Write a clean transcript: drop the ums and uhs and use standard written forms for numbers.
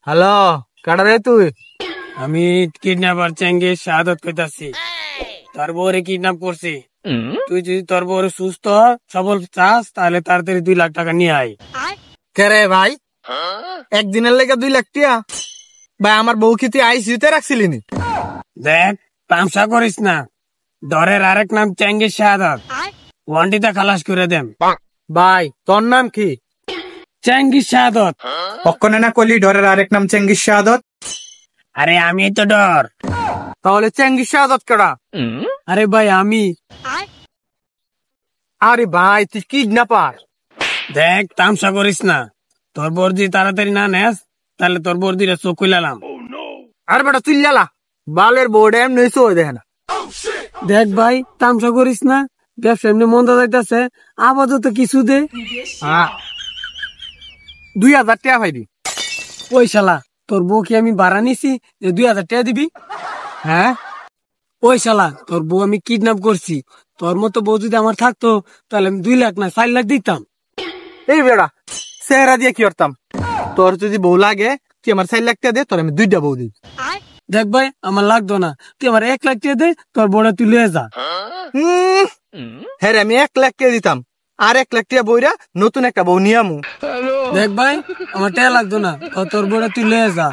Hello, কাটা রে তুই? আমি কিডন্যাপার চেঙ্গিস শাহাদত কইতাছি। তোর বউরে কিডন্যাপ করছি। তুই যদি তোর বউরে সুস্থ সবল চাস তাহলে তাড়াতাড়ি 2 লাখ টাকা নিয়ে আয়। কে রে ভাই? একদিনের লেগে 2 লাখ টিয়া? ভাই আমার বউ কি তুই আইসিইউতে রাখছিলি নি? দেখ, তামসা করিস না। দরের আরেক নাম চেঙ্গিস শাহাদত। ওয়ান্টিতে খালাস করে দেন। ভাই তোর নাম কি? চেঙ্গিস শাহাদত। কখনো না কলি ডরের আরেক নাম চেঙ্গিস শাহাদত। আরে আমি তো ডর। তাহলে চেঙ্গিস শাহাদত কেডা? আরে ভাই আমি। আরে ভাই তুই কিডন্যাপার? দেখ, তামসা করিস না। তোর বর্দি তাড়াতাড়ি না নেস তাহলে তোর বর্দিরা চোখ খুলালাম। আরে বেটা তুই লালা বালের বোর্ড এমনি হয়ে দেখে না। দেখ ভাই, তামসা করিস না। ব্যবসা এমনি মন্দা যাইতেছে, আপাতত কিছু দে। 2000 টাকা পাইবি। ওই শালা, তোর বউ কি আমি ভাড়া নিছি যে 2000 টাকা দিবি? হ্যাঁ ওই শালা, তোর বউ আমি কিডন্যাপ করছি। তোর মতো বউ যদি আমার থাকতো তাহলে আমি 2 লাখ না 4 লাখ দিতাম। এই বেড়া চেহারা দিয়ে কি করতাম? তোর যদি বউ লাগে তুই আমার 4 লাখ টাকা দে, তোর আমি 2টা বউ দিই। দেখ ভাই, আমার লাগতো না। তুই আমার 1 লাখ টাকা দে, তোর বউটা তুই লয়ে যা। হ্যাঁ আমি 1 লাখ টাকা দিতাম, আর 1 লাখ টাকা বইরা নতুন একটা বউ নিয়ামু। দেখ ভাই, আমার টাকা লাগতো না, তোর বউটা তুই লয়ে যা।